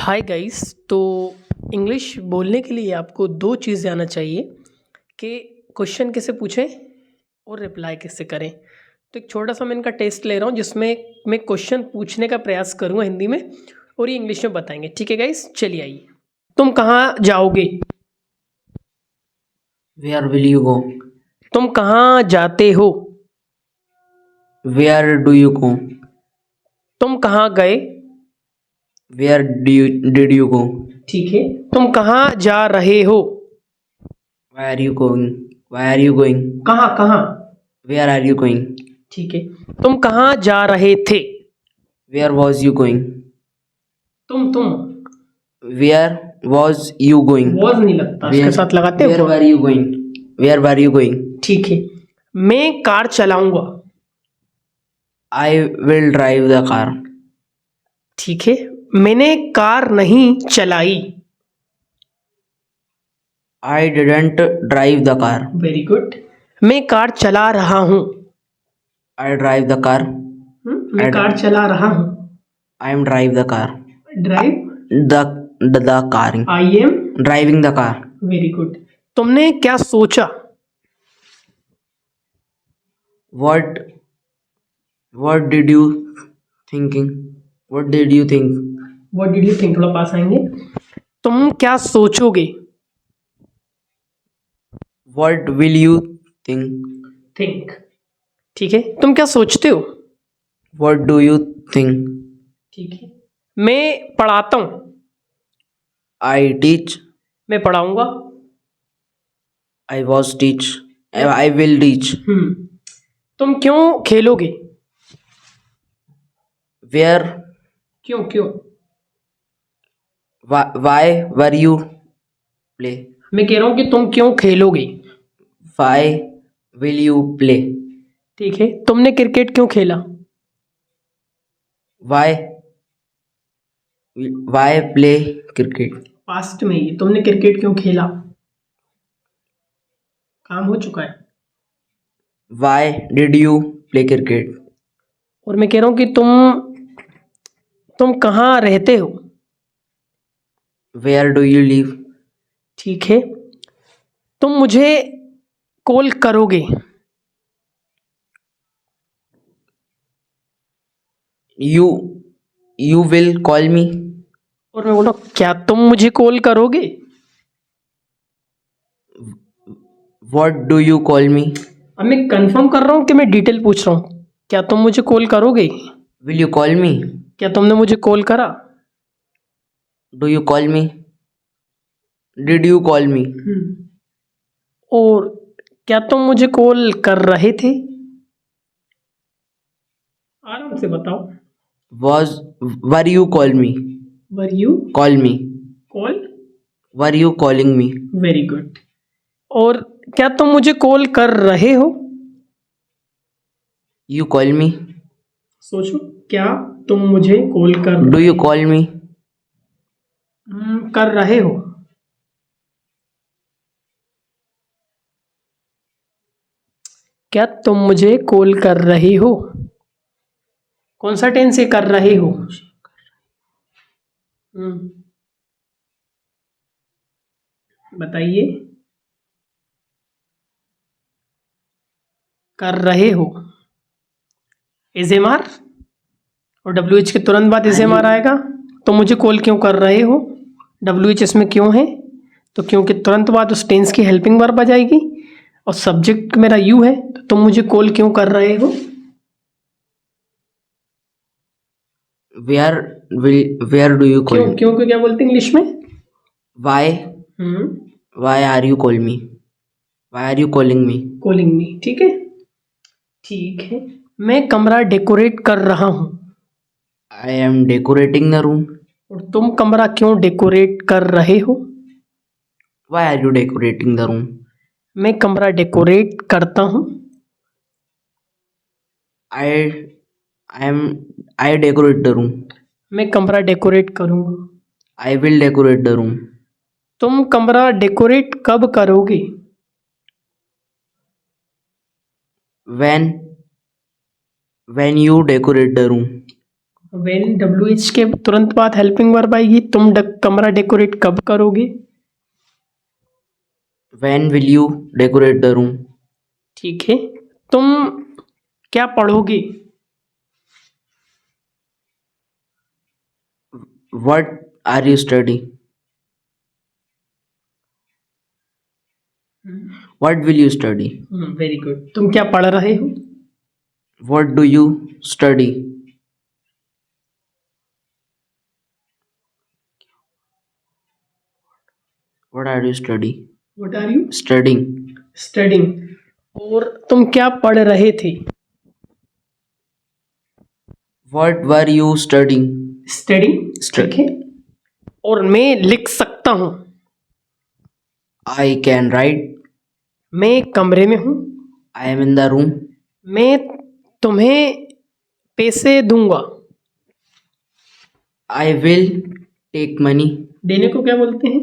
Hi guys. तो English बोलने के लिए आपको दो चीज़ें आना चाहिए कि क्वेश्चन कैसे पूछें और रिप्लाई कैसे करें। तो एक छोटा सा मैं इनका टेस्ट ले रहा हूँ जिसमें मैं क्वेश्चन पूछने का प्रयास करूँगा हिंदी में और ये इंग्लिश में बताएंगे। ठीक है गाइस, चलिए आइए। तुम कहाँ जाओगे? Where will you go? तुम कहाँ जाते हो? Where do you go? तुम कहाँ गए? Where did you go? ठीक है। तुम कहाँ जा रहे हो? Why are you going? Why are you going? कहाँ कहाँ? Where are you going? ठीक है। तुम कहाँ जा रहे थे? Where was you going? तुम Where was you going? Was नहीं लगता, उसके साथ लगाते Where हो। were you going? Where were you going? ठीक है। मैं कार चलाऊंगा। I will drive the car. ठीक है। मैंने कार नहीं चलाई। I didn't drive the car. Very good. मैं कार चला रहा हूँ। I drive the car. मैं कार चला रहा हूँ। I am drive the car. Drive The car. I am. Driving the car. Very good. तुमने क्या सोचा? What did you thinking? What did you think? What did you think, थोड़ा पास आएंगे। तुम क्या सोचोगे? What will you think? Think. ठीक है। तुम क्या सोचते हो? What do you think? ठीक है। मैं पढ़ाता हूँ। I teach. मैं पढ़ाऊंगा। I was teach. I will teach. तुम क्यों खेलोगे? Where? क्यों क्यों? Why were you play? मैं कह रहा हूँ कि तुम क्यों खेलोगे। Why will you play? ठीक है। तुमने क्रिकेट क्यों खेला? Why play cricket? पास्ट में ही तुमने क्रिकेट क्यों खेला? काम हो चुका है। Why did you play cricket? और मैं कह रहा हूँ कि तुम कहाँ रहते हो? Where do you live? ठीक है। तुम मुझे कॉल करोगे? You will call me. और मैं बोल रहा हूँ क्या तुम मुझे कॉल करोगे? What do you call me? अब मैं कंफर्म कर रहा हूँ कि मैं डिटेल पूछ रहा हूँ। क्या तुम मुझे कॉल करोगे? Will you call me? क्या तुमने मुझे कॉल करा? Do you call me? Did you call me? और क्या तुम मुझे कॉल कर रहे थे? आराम से बताओ। Were you call me? Were you Call me. Call? Were you calling me? Very good. और क्या तुम मुझे कॉल कर रहे हो? You call me? सोचो, क्या तुम मुझे कॉल कर Do you call me? कर रहे हो? क्या तुम मुझे कॉल कर रहे हो? कौन सा टेंस से कर रहे हो? बताइए। कर रहे हो इज एम आर और डब्ल्यू एच के तुरंत बाद इज एम आर आएगा। तो मुझे कॉल क्यों कर रहे हो, डब्ल्यू एच इसमें क्यों है? तो क्योंकि तुरंत बाद उस टेंस की हेल्पिंग वर्ब आ जाएगी और सब्जेक्ट मेरा यू है। तो तुम मुझे कॉल क्यों कर रहे हो? Where do you call क्यों me? क्यों को क्या बोलते हैं इंग्लिश में? Why are you calling me? Why are you calling me? Calling me. ठीक है। ठीक है। मैं कमरा डेकोरेट कर रहा हूँ। I am decorating the room. और तुम कमरा क्यों डेकोरेट कर रहे हो? Why are you decorating the room? मैं कमरा डेकोरेट करता हूँ। I decorate the room. मैं कमरा डेकोरेट करूँगा। I will decorate the room. तुम कमरा डेकोरेट कब करोगे? When you decorate the room. When WH के तुरंत बाद हेल्पिंग वर्ब आएगी। तुम कमरा डेकोरेट कब करोगे? When will you decorate the room? ठीक है। तुम क्या पढ़ोगे? What are you studying? What will you study? Very good. तुम क्या पढ़ रहे हो? What do you study? What are you study? What are you Studying. Studying. और तुम क्या पढ़ रहे थे? What were you studying? Studying. ठीक है। और मैं लिख सकता हूँ। I can write. मैं कमरे में हूँ। I am in the room. मैं तुम्हें पैसे दूंगा। I will take money. देने को क्या बोलते हैं?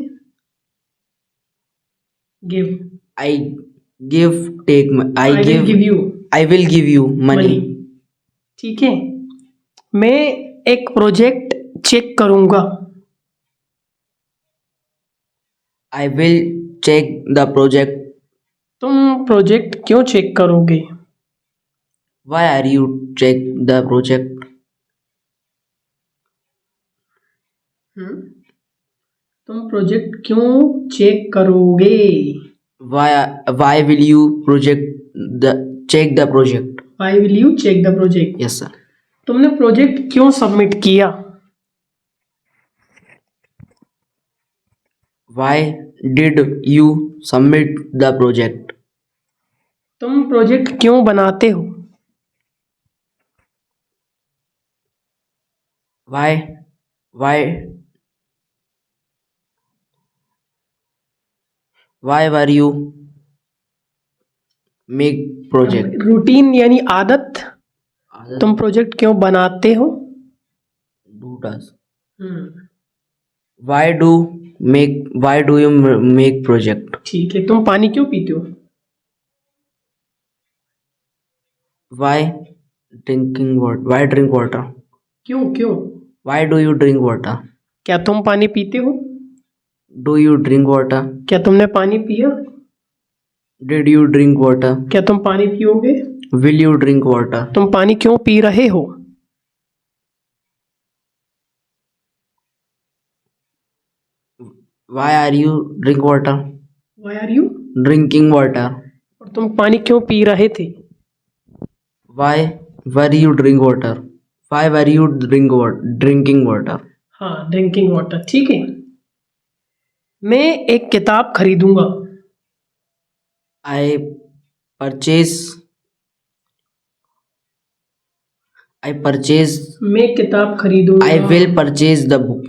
Give. I give take I will give you I will give you money. ठीक है। मैं एक प्रोजेक्ट चेक करूंगा। I will check the project. तुम प्रोजेक्ट क्यों चेक करोगे? Why are you check the project? तुम प्रोजेक्ट क्यों चेक करोगे? Why will you check the project? Why will you check the project? Yes sir. तुमने project क्यों submit किया? Why did you submit the project? तुम project क्यों बनाते हो? Why were you make project? Routine यानी आदत। तुम प्रोजेक्ट क्यों बनाते हो? Do does. Why do you make project? ठीक है। तुम पानी क्यों पीते हो? Why drink water? क्यों? Why do you drink water? क्या तुम पानी पीते हो? Do you drink water? क्या तुमने पानी पिया? Did you drink water? क्या तुम पानी पियोगे? Will you drink water? तुम पानी क्यों पी रहे हो? Why are you drink water? Why are you? Drinking water. और तुम पानी क्यों पी रहे थे? Why were you drink water? Why were you drinking water? हाँ, ड्रिंकिंग वाटर। ठीक है। मैं एक किताब खरीदूंगा। I purchase. मैं किताब खरीदूंगा। I will purchase the book.